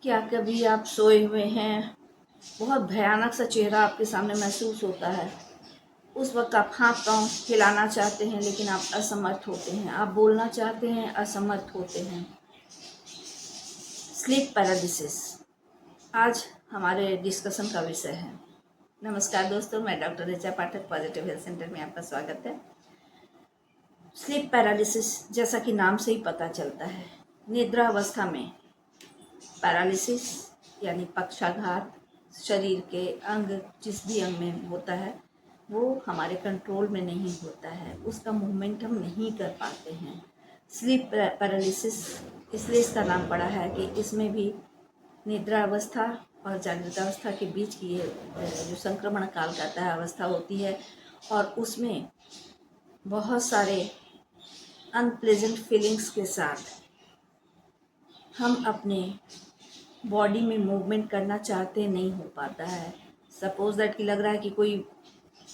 क्या कभी आप सोए हुए हैं, बहुत भयानक सा चेहरा आपके सामने महसूस होता है। उस वक्त आप हाथ पाँव हिलाना चाहते हैं लेकिन आप असमर्थ होते हैं। आप बोलना चाहते हैं, असमर्थ होते हैं। स्लीप पैरालिसिस आज हमारे डिस्कशन का विषय है। नमस्कार दोस्तों, मैं डॉक्टर ऋचा पाठक, पॉजिटिव हेल्थ सेंटर में आपका स्वागत है। स्लीप पैरालिसिस जैसा कि नाम से ही पता चलता है, निद्रा अवस्था में पैरालिसिस यानी पक्षाघात, शरीर के अंग जिस भी अंग में होता है वो हमारे कंट्रोल में नहीं होता है, उसका मूवमेंट हम नहीं कर पाते हैं। स्लीप पैरालिसिस इसलिए इसका नाम पड़ा है कि इसमें भी निद्रा अवस्था और जागृत अवस्था के बीच की ये जो संक्रमण काल कहता है अवस्था होती है, और उसमें बहुत सारे अनप्लेजेंट फीलिंग्स के साथ हम अपने बॉडी में मूवमेंट करना चाहते नहीं हो पाता है। सपोज दैट कि लग रहा है कि कोई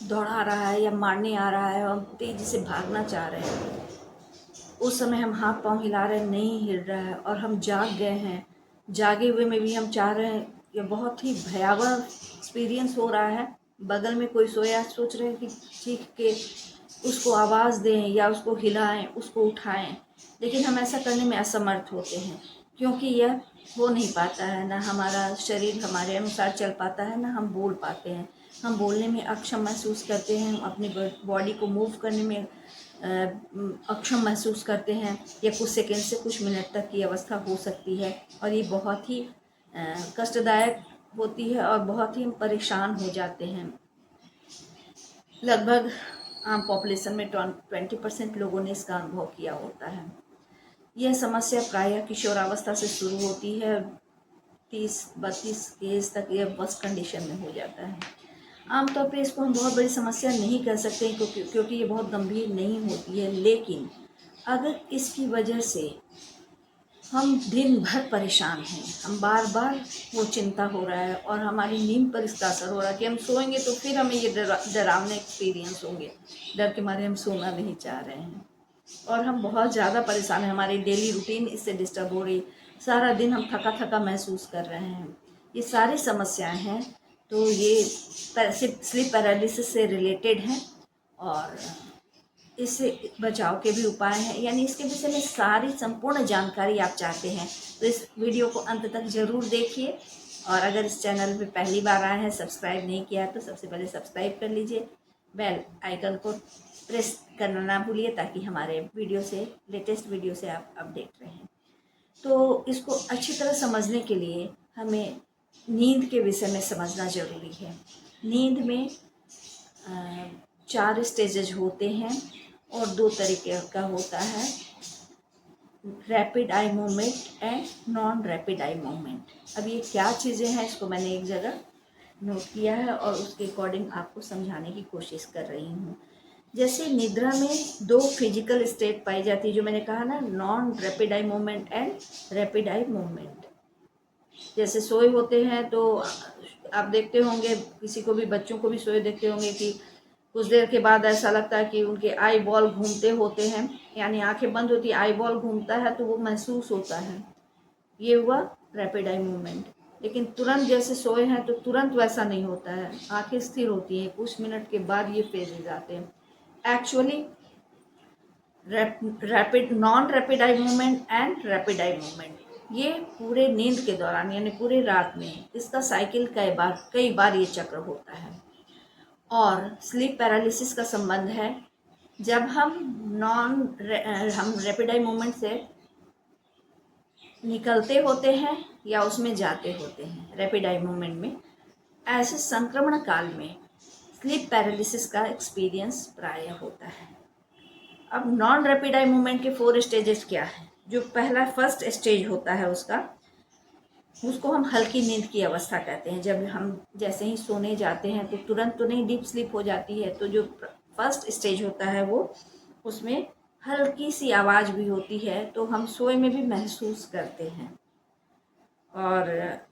दौड़ा रहा है या मारने आ रहा है और हम तेज़ी से भागना चाह रहे हैं। उस समय हम हाथ पांव हिला रहे हैं, नहीं हिल रहा है और हम जाग गए हैं। जागे हुए में भी हम चाह रहे हैं, ये बहुत ही भयावह एक्सपीरियंस हो रहा है। बगल में कोई सोया, सोच रहे हैं कि चीख के उसको आवाज़ दें या उसको हिलाएं, उसको उठाएं, लेकिन हम ऐसा करने में असमर्थ होते हैं क्योंकि यह हो नहीं पाता है। ना हमारा शरीर हमारे अनुसार चल पाता है, ना हम बोल पाते हैं। हम बोलने में अक्षम महसूस करते हैं, हम अपनी बॉडी को मूव करने में अक्षम महसूस करते हैं। या कुछ सेकंड से कुछ मिनट तक की अवस्था हो सकती है और ये बहुत ही कष्टदायक होती है और बहुत ही हम परेशान हो जाते हैं। लगभग आम पॉपुलेशन में 20% लोगों ने इसका अनुभव किया होता है। यह समस्या प्रायः किशोरावस्था से शुरू होती है, 30-32 एज तक यह वर्स्ट कंडीशन में हो जाता है। आमतौर पे इसको हम बहुत बड़ी समस्या नहीं कह सकते क्योंकि ये बहुत गंभीर नहीं होती है, लेकिन अगर इसकी वजह से हम दिन भर परेशान हैं, हम बार बार वो चिंता हो रहा है और हमारी नींद पर इसका असर हो रहा है कि हम सोएंगे तो फिर हमें ये डरावने एक्सपीरियंस होंगे, डर के मारे हम सोना नहीं चाह रहे हैं और हम बहुत ज़्यादा परेशान हैं। हमारी डेली रूटीन इससे डिस्टर्ब हो रही, सारा दिन हम थका थका महसूस कर रहे हैं। ये सारी समस्याएं हैं, तो ये स्लीप पैरालिसिस से रिलेटेड हैं और इससे बचाव के भी उपाय हैं, यानी इसके विषय में सारी संपूर्ण जानकारी आप चाहते हैं तो इस वीडियो को अंत तक ज़रूर देखिए। और अगर इस चैनल पे पहली बार आए हैं, सब्सक्राइब नहीं किया है तो सबसे पहले सब्सक्राइब कर लीजिए, बेल आइकन को प्रेस करना ना भूलिए ताकि हमारे वीडियो से, लेटेस्ट वीडियो से आप अपडेट रहें। तो इसको अच्छी तरह समझने के लिए हमें नींद के विषय में समझना ज़रूरी है। नींद में 4 स्टेजेज होते हैं और 2 तरीके का होता है, rapid eye movement and non rapid eye movement. अब ये क्या चीज़ें हैं इसको मैंने एक जगह नोट किया है और उसके अकॉर्डिंग आपको समझाने की कोशिश कर रही हूँ। जैसे निद्रा में 2 फिजिकल स्टेट पाई जाती है, जो मैंने कहा ना, non rapid eye movement and rapid eye movement. जैसे सोए होते हैं तो आप देखते होंगे, किसी को भी, बच्चों को भी सोए देखते होंगे कि कुछ देर के बाद ऐसा लगता है कि उनके आई बॉल घूमते होते हैं, यानी आंखें बंद होती है, आई बॉल घूमता है तो वो महसूस होता है। ये हुआ रैपिड आई मूवमेंट। लेकिन तुरंत जैसे सोए हैं तो तुरंत वैसा नहीं होता है, आंखें स्थिर होती हैं, कुछ मिनट के बाद ये फेजेज आते हैं। Actually rapid, non rapid eye movement and rapid eye movement, ये पूरे नींद के दौरान यानी पूरे रात में इसका साइकिल कई बार ये चक्र होता है। और स्लीप पैरालिसिस का संबंध है जब हम रैपिड आई मूवमेंट से निकलते होते हैं या उसमें जाते होते हैं। रैपिड आई मूवमेंट में ऐसे संक्रमण काल में स्लीप पैरालिसिस का एक्सपीरियंस प्राय होता है। अब नॉन रैपिड आई मूवमेंट के 4 स्टेजेस क्या है? जो पहला फर्स्ट स्टेज होता है उसको हम हल्की नींद की अवस्था कहते हैं। जब हम जैसे ही सोने जाते हैं तो तुरंत तो नहीं डीप स्लीप हो जाती है, तो जो फर्स्ट स्टेज होता है वो, उसमें हल्की सी आवाज़ भी होती है तो हम सोए में भी महसूस करते हैं। और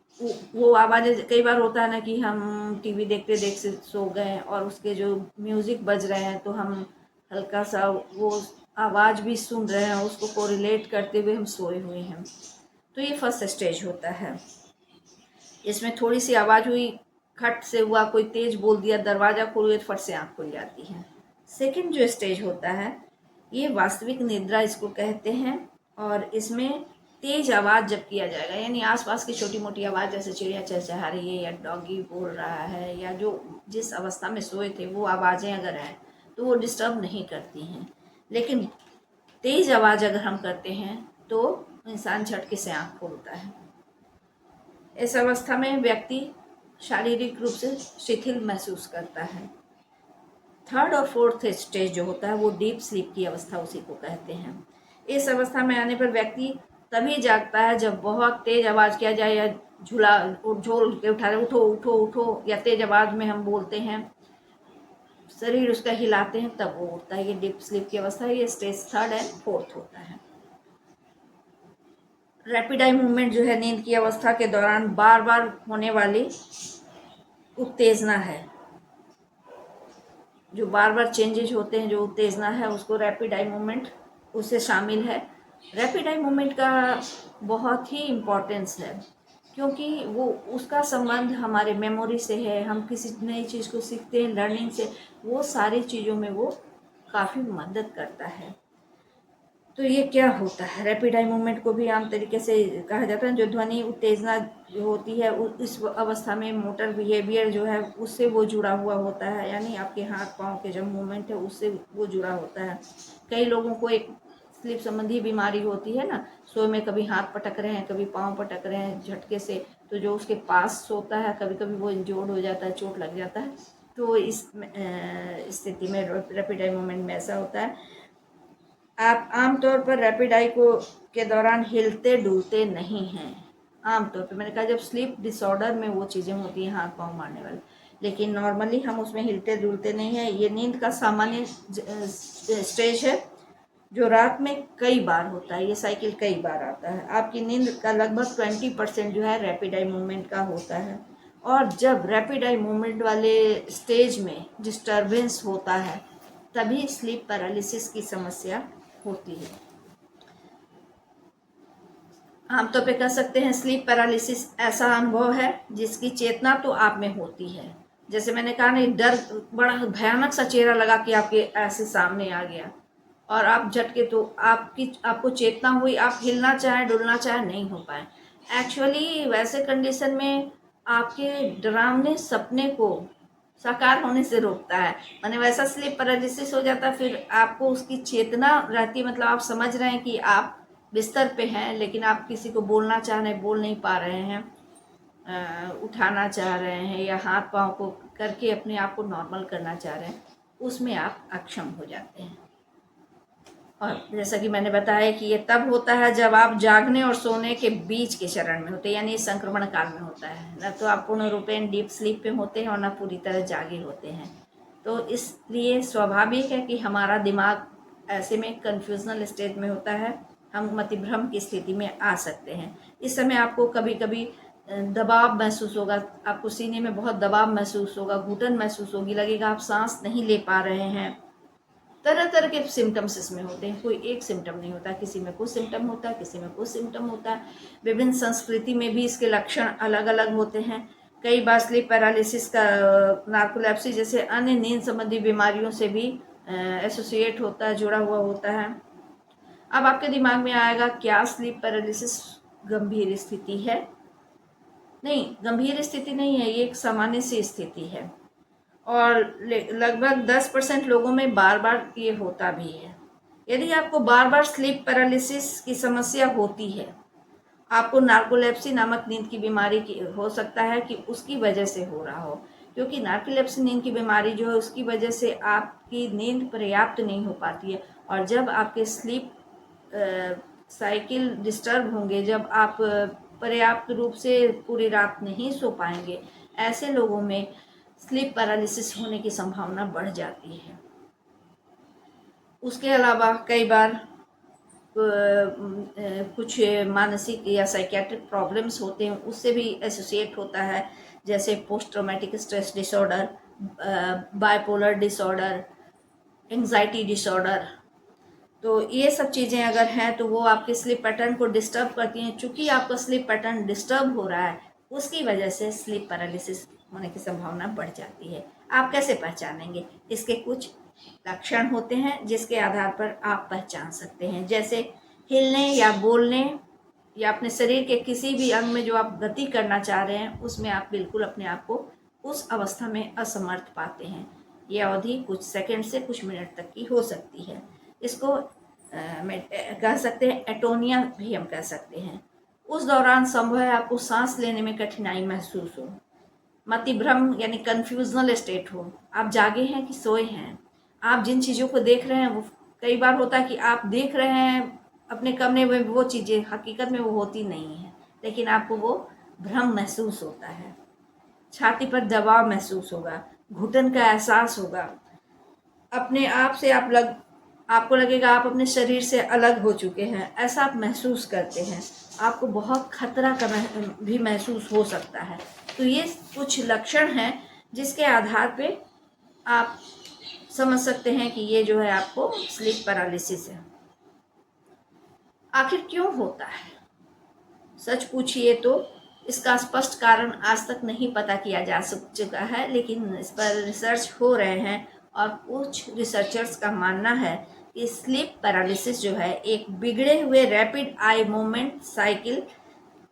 वो आवाज़ें, कई बार होता है ना कि हम टीवी देखते देखते सो गए और उसके जो म्यूज़िक बज रहे हैं तो हम हल्का सा वो आवाज़ भी सुन रहे हैं, उसको कोरिलेट करते हुए हम सोए हुए हैं। तो ये फर्स्ट स्टेज होता है। इसमें थोड़ी सी आवाज़ हुई, खट से हुआ, कोई तेज बोल दिया, दरवाज़ा खोल गया, फट से आँख खुल जाती है। सेकंड जो स्टेज होता है, ये वास्तविक निद्रा इसको कहते हैं, और इसमें तेज आवाज़ जब किया जाएगा, यानी आसपास की छोटी मोटी आवाज़, जैसे चिड़िया चहचहा रही है या डॉगी बोल रहा है, या जो जिस अवस्था में सोए थे वो आवाज़ें अगर हैं तो वो डिस्टर्ब नहीं करती हैं। लेकिन तेज आवाज़ अगर हम करते हैं तो इंसान झटके से आँख खोलता है। इस अवस्था में व्यक्ति शारीरिक रूप से शिथिल महसूस करता है। थर्ड और फोर्थ स्टेज जो होता है वो डीप स्लीप की अवस्था उसी को कहते हैं। इस अवस्था में आने पर व्यक्ति तभी जागता है जब बहुत तेज आवाज़ किया जाए, या झूला झोल के उठा रहे, उठो उठो उठो, या तेज आवाज़ में हम बोलते हैं, शरीर उसका हिलाते हैं, तब वो उठता है। ये डीप स्लीप की अवस्था है। ये स्टेज थर्ड एंड फोर्थ होता है। रैपिड आई मूवमेंट जो है नींद की अवस्था के दौरान बार बार होने वाली उत्तेजना है। जो बार बार चेंजेज होते हैं, जो उत्तेजना है, उसको रैपिड आई मूवमेंट उससे शामिल है। रैपिड आई मूवमेंट का बहुत ही इम्पोर्टेंस है, क्योंकि वो उसका संबंध हमारे मेमोरी से है। हम किसी नई चीज़ को सीखते हैं, लर्निंग से, वो सारी चीज़ों में वो काफ़ी मदद करता है। तो ये क्या होता है, रैपिड आई मूवमेंट को भी आम तरीके से कहा जाता है। जो ध्वनि उत्तेजना जो होती है इस अवस्था में मोटर बिहेवियर जो है उससे वो जुड़ा हुआ होता है, यानी आपके हाथ पाँव के जो मूवमेंट है उससे वो जुड़ा होता है। कई लोगों को एक स्लीप संबंधी बीमारी होती है ना, सोए में कभी हाथ पटक रहे हैं, कभी पाँव पटक रहे हैं झटके से, तो जो उसके पास सोता है कभी कभी वो इंजोर्ड हो जाता है, चोट लग जाता है। तो इस स्थिति में रैपिड आई मूवमेंट में ऐसा होता है। आप आमतौर पर रैपिड आई को के दौरान हिलते डुलते नहीं हैं। आमतौर पे मैंने कहा जब स्लीप डिसऑर्डर में वो चीज़ें होती हैं हाथ पाँव मारने वाली, लेकिन नॉर्मली हम उसमें हिलते डुलते नहीं हैं। ये नींद का सामान्य स्टेज है जो रात में कई बार होता है। ये साइकिल कई बार आता है। आपकी नींद का लगभग 20% जो है रैपिड आई मूवमेंट का होता है। और जब रैपिड आई मूवमेंट वाले स्टेज में डिस्टर्बेंस होता है तभी स्लीप पैरालिसिस की समस्या होती है। आमतौर पे कह सकते हैं स्लीप पैरालिसिस ऐसा अनुभव है जिसकी चेतना तो आप में होती है। जैसे मैंने कहा ना, डर, बड़ा भयानक सा चेहरा लगा कि आपके ऐसे सामने आ गया और आप झटके, तो आपको चेतना हुई, आप हिलना चाहे डुलना चाहे नहीं हो पाए। एक्चुअली वैसे कंडीशन में आपके डरावने सपने को साकार होने से रोकता है। माने वैसा स्लीप पैरालिसिस हो जाता है, फिर आपको उसकी चेतना रहती है, मतलब आप समझ रहे हैं कि आप बिस्तर पे हैं, लेकिन आप किसी को बोलना चाह रहे हैं, बोल नहीं पा रहे हैं, उठाना चाह रहे हैं, या हाथ पाँव को करके अपने आप को नॉर्मल करना चाह रहे हैं, उसमें आप अक्षम हो जाते हैं। और जैसा कि मैंने बताया कि ये तब होता है जब आप जागने और सोने के बीच के चरण में होते हैं, यानी संक्रमण काल में होता है। न तो आप पूर्ण रूपेण डीप स्लीप पे होते हैं और न पूरी तरह जागे होते हैं। तो इसलिए स्वाभाविक है कि हमारा दिमाग ऐसे में कन्फ्यूजनल स्टेज में होता है, हम मतिभ्रम की स्थिति में आ सकते हैं। इस समय आपको कभी कभी दबाव महसूस होगा, आपको सीने में बहुत दबाव महसूस होगा, घुटन महसूस होगी, लगेगा आप सांस नहीं ले पा रहे हैं। तरह तरह के सिम्टम्स इसमें होते हैं, कोई एक सिम्टम नहीं होता, किसी में कुछ सिम्टम होता है, किसी में कुछ सिम्टम होता है। विभिन्न संस्कृति में भी इसके लक्षण अलग अलग होते हैं। कई बार स्लीप पैरालिसिस का नार्कोलेप्सी जैसे अन्य नींद संबंधी बीमारियों से भी एसोसिएट होता है, जुड़ा हुआ होता है। अब आपके दिमाग में आएगा, क्या स्लीप पैरालिसिस गंभीर स्थिति है? नहीं, गंभीर स्थिति नहीं है, ये एक सामान्य सी स्थिति है और लगभग 10% लोगों में बार बार ये होता भी है। यदि आपको बार बार स्लीप पैरालिसिस की समस्या होती है, आपको नार्कोलेप्सी नामक नींद की बीमारी की हो सकता है कि उसकी वजह से हो रहा हो, क्योंकि नार्कोलेप्सी नींद की बीमारी जो है उसकी वजह से आपकी नींद पर्याप्त नहीं हो पाती है। और जब आपके स्लीप साइकिल डिस्टर्ब होंगे, जब आप पर्याप्त रूप से पूरी रात नहीं सो पाएंगे, ऐसे लोगों में स्लीप पैरालिसिस होने की संभावना बढ़ जाती है। उसके अलावा कई बार कुछ मानसिक या साइकेट्रिक प्रॉब्लम्स होते हैं, उससे भी एसोसिएट होता है, जैसे post traumatic stress disorder, bipolar disorder, anxiety disorder. तो ये सब चीज़ें अगर हैं तो वो आपके स्लीप पैटर्न को डिस्टर्ब करती हैं। चूँकि आपका स्लीप पैटर्न डिस्टर्ब हो रहा है, उसकी वजह से स्लीप पैरालिसिस होने की संभावना बढ़ जाती है। आप कैसे पहचानेंगे? इसके कुछ लक्षण होते हैं जिसके आधार पर आप पहचान सकते हैं, जैसे हिलने या बोलने या अपने शरीर के किसी भी अंग में जो आप गति करना चाह रहे हैं उसमें आप बिल्कुल अपने आप को उस अवस्था में असमर्थ पाते हैं। ये अवधि कुछ सेकंड से कुछ मिनट तक की हो सकती है। इसको कह सकते हैं एटोनिया भी हम कह सकते हैं। उस दौरान संभव है आपको सांस लेने में कठिनाई महसूस हो, मतिभ्रम यानी कंफ्यूजनल स्टेट हो, आप जागे हैं कि सोए हैं, आप जिन चीज़ों को देख रहे हैं वो कई बार होता है कि आप देख रहे हैं अपने कमरे में वो चीज़ें हकीकत में वो होती नहीं है, लेकिन आपको वो भ्रम महसूस होता है। छाती पर दबाव महसूस होगा, घुटन का एहसास होगा, अपने आप से आपको लगेगा आप अपने शरीर से अलग हो चुके हैं, ऐसा आप महसूस करते हैं। आपको बहुत खतरा का भी महसूस हो सकता है। तो ये कुछ लक्षण हैं जिसके आधार पे आप समझ सकते हैं कि ये जो है आपको स्लीप पैरालिसिस है। आखिर क्यों होता है? सच पूछिए तो इसका स्पष्ट कारण आज तक नहीं पता किया जा चुका है, लेकिन इस पर रिसर्च हो रहे हैं और कुछ रिसर्चर्स का मानना है कि स्लीप पैरालिसिस जो है एक बिगड़े हुए रैपिड आई मूवमेंट साइकिल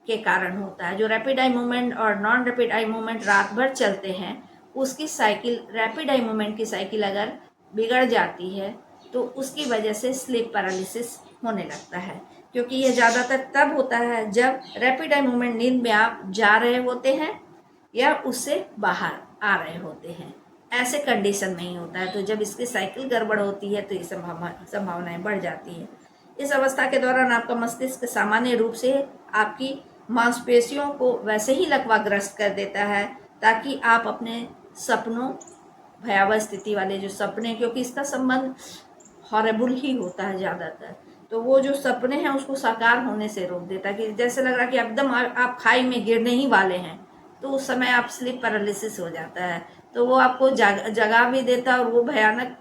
के कारण होता है। जो रैपिड आई मूवमेंट और नॉन रैपिड आई मूवमेंट रात भर चलते हैं उसकी साइकिल, रैपिड आई मूवमेंट की साइकिल अगर बिगड़ जाती है तो उसकी वजह से स्लीप पैरालिसिस होने लगता है। क्योंकि यह ज़्यादातर तब होता है जब रैपिड आई मूवमेंट नींद में आप जा रहे होते हैं या उससे बाहर आ रहे होते हैं, ऐसे कंडीशन में ही होता है। तो जब इसकी साइकिल गड़बड़ होती है तो ये संभावनाएं बढ़ जाती है। इस अवस्था के दौरान आपका मस्तिष्क सामान्य रूप से आपकी मांसपेशियों को वैसे ही लकवाग्रस्त कर देता है ताकि आप अपने सपनों, भयावह स्थिति वाले जो सपने, क्योंकि इसका संबंध हॉरेबल ही होता है ज़्यादातर, तो वो जो सपने हैं उसको साकार होने से रोक देता है। कि जैसे लग रहा कि एकदम आप खाई में गिरने ही वाले हैं, तो उस समय आप स्लीप पैरालिसिस हो जाता है। तो वो आपको जगा भी देता है और वो भयानक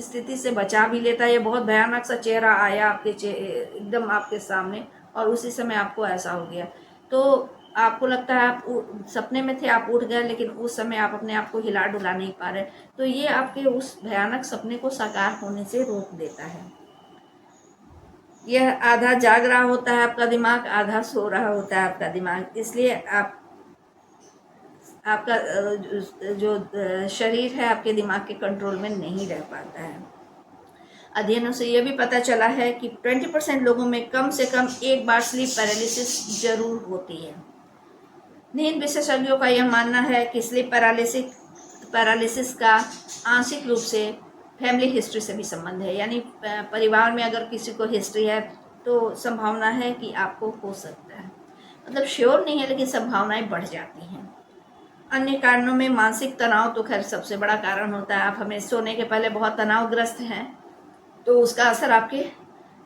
स्थिति से बचा भी लेता है। ये बहुत भयानक सा चेहरा आया आपके एकदम आपके सामने और उसी समय आपको ऐसा हो गया, तो आपको लगता है आप सपने में थे, आप उठ गए, लेकिन उस समय आप अपने आप को हिला डुला नहीं पा रहे। तो ये आपके उस भयानक सपने को साकार होने से रोक देता है। यह आधा जाग रहा होता है आपका दिमाग, आधा सो रहा होता है आपका दिमाग, इसलिए आपका जो शरीर है आपके दिमाग के कंट्रोल में नहीं रह पाता है। अध्ययनों से यह भी पता चला है कि 20% लोगों में कम से कम एक बार स्लीप पैरालिसिस जरूर होती है। नींद विशेषज्ञों का यह मानना है कि स्लीप पैरालिसिस का आंशिक रूप से फैमिली हिस्ट्री से भी संबंध है। यानी परिवार में अगर किसी को हिस्ट्री है तो संभावना है कि आपको हो सकता है, मतलब श्योर नहीं है लेकिन संभावनाएं बढ़ जाती हैं। अन्य कारणों में मानसिक तनाव तो खैर सबसे बड़ा कारण होता है। आप हमें सोने के पहले बहुत तनावग्रस्त हैं तो उसका असर आपके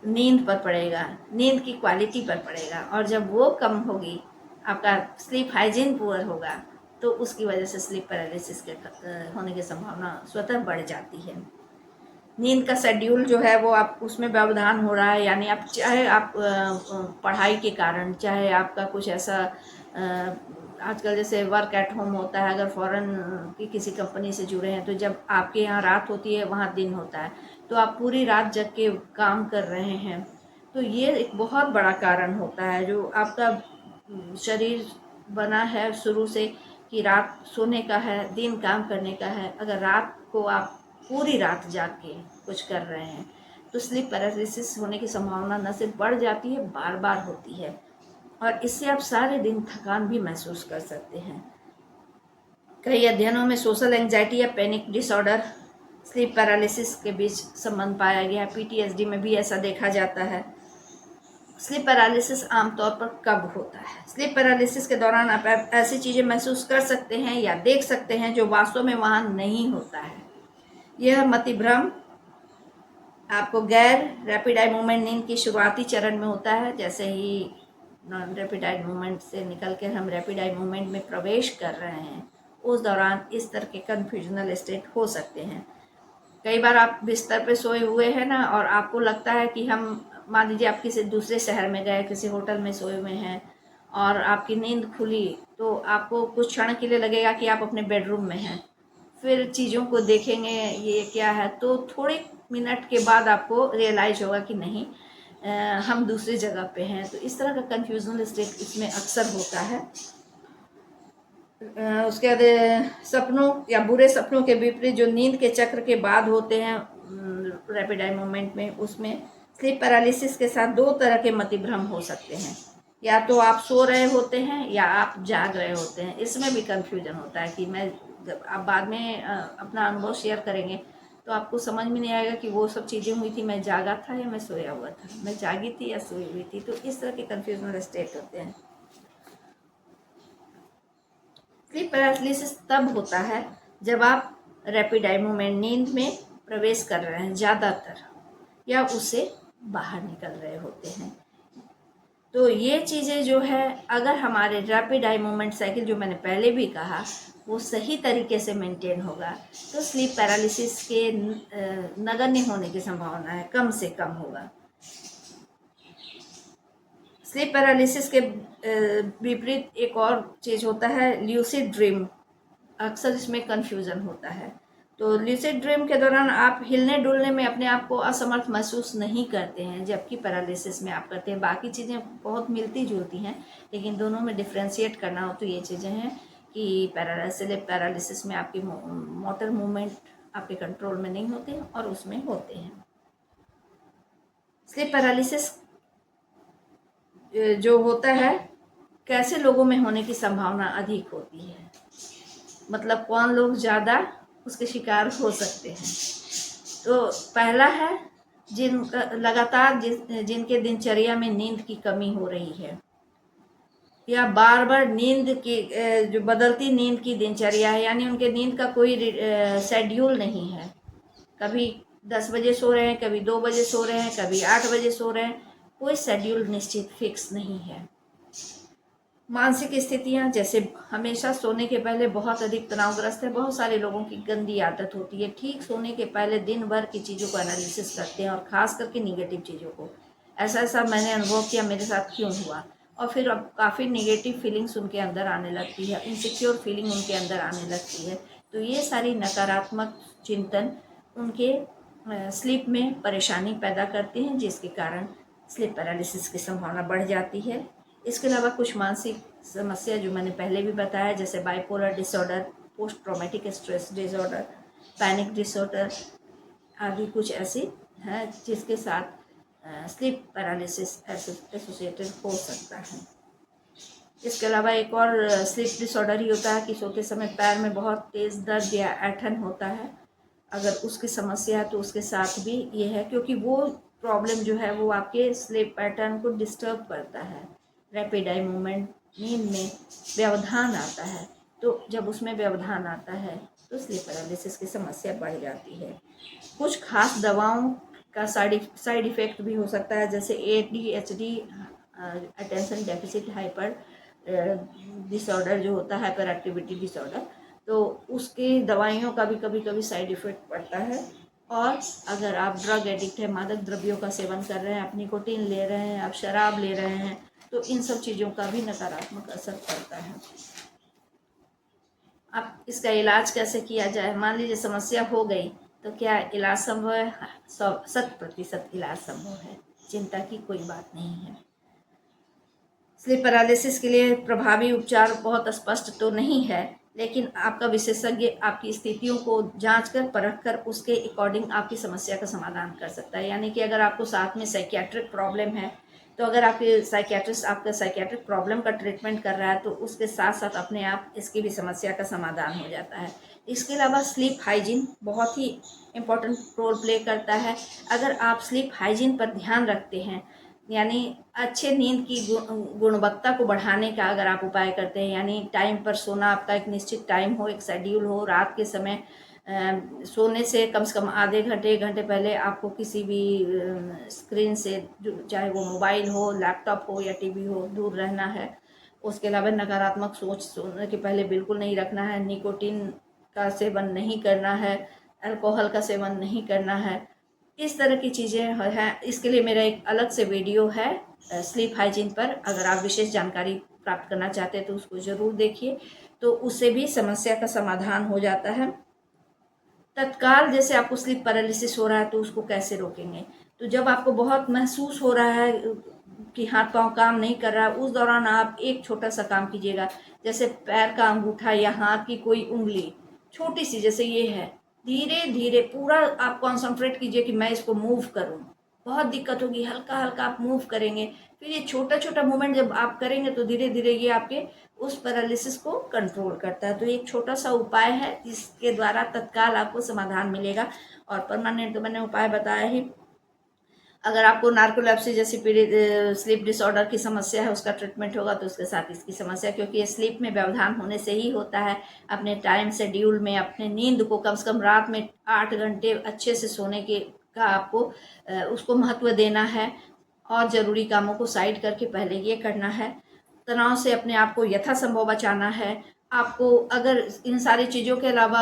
नींद पर पड़ेगा, नींद की क्वालिटी पर पड़ेगा, और जब वो कम होगी, आपका स्लीप हाइजीन पुअर होगा, तो उसकी वजह से स्लीप पैरालिसिस के होने की संभावना स्वतः बढ़ जाती है। नींद का शेड्यूल जो है वो आप उसमें व्यवधान हो रहा है, यानी आप चाहे आप पढ़ाई के कारण, चाहे आपका कुछ ऐसा आजकल जैसे वर्क एट होम होता है, अगर फॉरेन की किसी कंपनी से जुड़े हैं तो जब आपके यहाँ रात होती है वहाँ दिन होता है, तो आप पूरी रात जग के काम कर रहे हैं, तो ये एक बहुत बड़ा कारण होता है। जो आपका शरीर बना है शुरू से कि रात सोने का है, दिन काम करने का है, अगर रात को आप पूरी रात जाग के कुछ कर रहे हैं तो स्लीप पैरालिसिस होने की संभावना न सिर्फ बढ़ जाती है, बार बार होती है, और इससे आप सारे दिन थकान भी महसूस कर सकते हैं। कई अध्ययनों में सोशल एंजाइटी या पैनिक डिसऑर्डर स्लीप पैरालिसिस के बीच संबंध पाया गया है। पीटीएसडी में भी ऐसा देखा जाता है। स्लीप पैरालिसिस आमतौर पर कब होता है? स्लीप पैरालिसिस के दौरान आप ऐसी चीज़ें महसूस कर सकते हैं या देख सकते हैं जो वास्तव में वहाँ नहीं होता है। यह मतिभ्रम आपको गैर रैपिड आई मूवमेंट नींद की शुरुआती चरण में होता है। जैसे ही नॉन रैपिड आई मूवमेंट से निकल कर हम रैपिड आई मूवमेंट में प्रवेश कर रहे हैं, उस दौरान इस तरह के कन्फ्यूजनल स्टेट हो सकते हैं। कई बार आप बिस्तर पे सोए हुए हैं ना, और आपको लगता है कि हम मान लीजिए आप किसी दूसरे शहर में गए, किसी होटल में सोए हुए हैं और आपकी नींद खुली तो आपको कुछ क्षण के लिए लगेगा कि आप अपने बेडरूम में हैं, फिर चीज़ों को देखेंगे ये क्या है, तो थोड़े मिनट के बाद आपको रियलाइज होगा कि नहीं हम दूसरी जगह पे हैं। तो इस तरह का कन्फ्यूजनल स्टेट इसमें अक्सर होता है। उसके बाद सपनों या बुरे सपनों के विपरीत जो नींद के चक्र के बाद होते हैं रैपिड आई मूवमेंट में, उसमें स्लीप पैरालिसिस के साथ दो तरह के मतिभ्रम हो सकते हैं। या तो आप सो रहे होते हैं या आप जाग रहे होते हैं। इसमें भी कन्फ्यूजन होता है कि मैं, जब आप बाद में अपना अनुभव शेयर करेंगे तो आपको समझ में नहीं आएगा कि वो सब चीज़ें हुई थी, मैं जागा था या मैं सोया हुआ था, मैं जागी थी या सोई हुई थी। तो इस तरह के कन्फ्यूजनल स्टेट होते हैं। स्लीप पैरालिसिस तब होता है जब आप रैपिड आई मूवमेंट नींद में प्रवेश कर रहे हैं ज़्यादातर, या उससे बाहर निकल रहे होते हैं। तो ये चीज़ें जो है, अगर हमारे रैपिड आई मूवमेंट साइकिल जो मैंने पहले भी कहा वो सही तरीके से मेंटेन होगा तो स्लीप पैरालिसिस के नगण्य होने की संभावना है, कम से कम होगा। स्लीप पैरालिसिस के विपरीत एक और चीज़ होता है ल्यूसिड ड्रीम। अक्सर इसमें कन्फ्यूज़न होता है। तो ल्यूसिड ड्रीम के दौरान आप हिलने डुलने में अपने आप को असमर्थ महसूस नहीं करते हैं, जबकि पैरालिसिस में आप करते हैं। बाकी चीज़ें बहुत मिलती जुलती हैं, लेकिन दोनों में डिफ्रेंशिएट करना हो तो ये चीज़ें हैं कि पैरालिसिस में आपकी मोटर मूवमेंट आपके कंट्रोल में नहीं होते और उसमें होते हैं। स्लीप पैरालिसिस जो होता है, कैसे लोगों में होने की संभावना अधिक होती है, मतलब कौन लोग ज़्यादा उसके शिकार हो सकते हैं। तो पहला है लगातार जिनके दिनचर्या में नींद की कमी हो रही है, या बार बार नींद की जो बदलती नींद की दिनचर्या है, यानी उनके नींद का कोई शेड्यूल नहीं है। कभी 10 बजे सो रहे हैं, कभी 2 बजे सो रहे हैं, कभी 8 बजे सो रहे हैं, कोई शेड्यूल निश्चित फिक्स नहीं है। मानसिक स्थितियाँ, जैसे हमेशा सोने के पहले बहुत अधिक तनावग्रस्त है। बहुत सारे लोगों की गंदी आदत होती है, ठीक सोने के पहले दिन भर की चीज़ों को एनालिसिस करते हैं और ख़ास करके निगेटिव चीज़ों को। ऐसा मैंने अनुभव किया, मेरे साथ क्यों हुआ, और फिर अब काफ़ी निगेटिव फीलिंग्स उनके अंदर आने लगती है, इनसिक्योर फीलिंग उनके अंदर आने लगती है। तो ये सारी नकारात्मक चिंतन उनके स्लीप में परेशानी पैदा करते हैं, जिसके कारण स्लीप पैरालिसिस की संभावना बढ़ जाती है। इसके अलावा कुछ मानसिक समस्या जो मैंने पहले भी बताया, जैसे bipolar disorder, post traumatic stress disorder, panic disorder आदि कुछ ऐसी हैं जिसके साथ स्लीप पैरालिसिस एसोसिएटेड हो सकता है। इसके अलावा एक और स्लीप डिसऑर्डर ही होता है कि सोते समय पैर में बहुत तेज़ दर्द या ऐंठन होता है। अगर उसकी समस्या है तो उसके साथ भी ये है, क्योंकि वो प्रॉब्लम जो है वो आपके स्लीप पैटर्न को डिस्टर्ब करता है। रैपिड आई मूवमेंट नींद में व्यवधान आता है, तो जब उसमें व्यवधान आता है तो स्लीप पैरालिसिस की समस्या बढ़ जाती है। कुछ खास दवाओं का साइड इफ़ेक्ट भी हो सकता है, जैसे ADHD, attention deficit hyper disorder जो होता है, हाइपर एक्टिविटी डिसऑर्डर, तो उसकी दवाइयों का भी कभी कभी साइड इफ़ेक्ट पड़ता है। और अगर आप ड्रग एडिक्ट है, मादक द्रव्यों का सेवन कर रहे हैं, आप निकोटीन ले रहे हैं, आप शराब ले रहे हैं, तो इन सब चीज़ों का भी नकारात्मक असर पड़ता है। अब इसका इलाज कैसे किया जाए? मान लीजिए समस्या हो गई तो क्या इलाज संभव है? 100% इलाज संभव है, चिंता की कोई बात नहीं है। स्लीप पैरालिसिस के लिए प्रभावी उपचार बहुत स्पष्ट तो नहीं है, लेकिन आपका विशेषज्ञ आपकी स्थितियों को जांचकर परखकर उसके अकॉर्डिंग आपकी समस्या का समाधान कर सकता है। यानी कि अगर आपको साथ में साइकियाट्रिक प्रॉब्लम है, तो अगर आपके साइकियाट्रिस्ट आपका साइकियाट्रिक प्रॉब्लम का ट्रीटमेंट कर रहा है तो उसके साथ साथ अपने आप इसकी भी समस्या का समाधान हो जाता है। इसके अलावा स्लीप हाइजीन बहुत ही इम्पोर्टेंट रोल प्ले करता है। अगर आप स्लीप हाइजीन पर ध्यान रखते हैं, यानी अच्छे नींद की गुणवत्ता को बढ़ाने का अगर आप उपाय करते हैं, यानी टाइम पर सोना, आपका एक निश्चित टाइम हो, एक शेड्यूल हो, रात के समय सोने से कम आधे घंटे 1 घंटे पहले आपको किसी भी स्क्रीन से, चाहे वो मोबाइल हो, लैपटॉप हो या टीवी हो, दूर रहना है। उसके अलावा नकारात्मक सोच सोने के पहले बिल्कुल नहीं रखना है, निकोटीन का सेवन नहीं करना है, अल्कोहल का सेवन नहीं करना है। इस तरह की चीज़ें हैं। इसके लिए मेरा एक अलग से वीडियो है स्लीप हाइजीन पर, अगर आप विशेष जानकारी प्राप्त करना चाहते हैं तो उसको ज़रूर देखिए, तो उससे भी समस्या का समाधान हो जाता है। तत्काल जैसे आपको स्लीप पैरालिसिस हो रहा है तो उसको कैसे रोकेंगे? तो जब आपको बहुत महसूस हो रहा है कि हाथ पाँव काम नहीं कर रहा, उस दौरान आप एक छोटा सा काम कीजिएगा, जैसे पैर का अंगूठा या हाथ की कोई उंगली छोटी सी जैसे ये है, धीरे धीरे पूरा आप कॉन्सेंट्रेट कीजिए कि मैं इसको मूव करूं। बहुत दिक्कत होगी, हल्का हल्का आप मूव करेंगे, फिर ये छोटा छोटा मूवमेंट जब आप करेंगे तो धीरे धीरे ये आपके उस पैरालिसिस को कंट्रोल करता है। तो एक छोटा सा उपाय है जिसके द्वारा तत्काल आपको समाधान मिलेगा। और परमानेंट तो मैंने उपाय बताया ही। अगर आपको नार्कोलेप्सी जैसी पीड़ित स्लीप डिसऑर्डर की समस्या है, उसका ट्रीटमेंट होगा तो उसके साथ इसकी समस्या, क्योंकि ये स्लीप में व्यवधान होने से ही होता है। अपने टाइम शेड्यूल में अपने नींद को कम से कम रात में 8 घंटे अच्छे से सोने के का आपको उसको महत्व देना है, और ज़रूरी कामों को साइड करके पहले ये करना है। तनाव से अपने आप को यथासंभव बचाना है। आपको अगर इन सारी चीज़ों के अलावा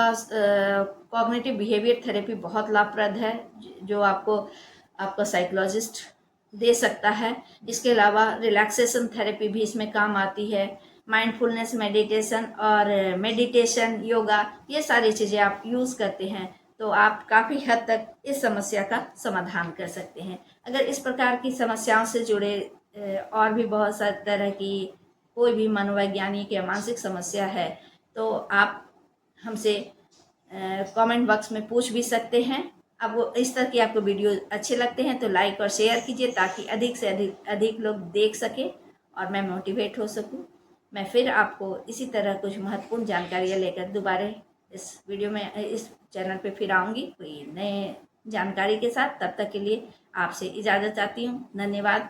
कॉग्निटिव बिहेवियर थेरेपी बहुत लाभप्रद है, जो आपको आपका साइकोलॉजिस्ट दे सकता है। इसके अलावा रिलैक्सेशन थेरेपी भी इसमें काम आती है। माइंडफुलनेस मेडिटेशन और मेडिटेशन, योगा, ये सारी चीज़ें आप यूज़ करते हैं तो आप काफ़ी हद तक इस समस्या का समाधान कर सकते हैं। अगर इस प्रकार की समस्याओं से जुड़े और भी बहुत सारी तरह की कोई भी मनोवैज्ञानिक या मानसिक समस्या है तो आप हमसे कमेंट बॉक्स में पूछ भी सकते हैं। आपको इस तरह की आपको वीडियो अच्छे लगते हैं तो लाइक और शेयर कीजिए, ताकि अधिक से अधिक लोग देख सकें और मैं मोटिवेट हो सकूं। मैं फिर आपको इसी तरह कुछ महत्वपूर्ण जानकारियाँ लेकर दोबारा इस वीडियो में इस चैनल पे फिर आऊँगी कोई नए जानकारी के साथ। तब तक के लिए आपसे इजाज़त चाहती हूँ। धन्यवाद।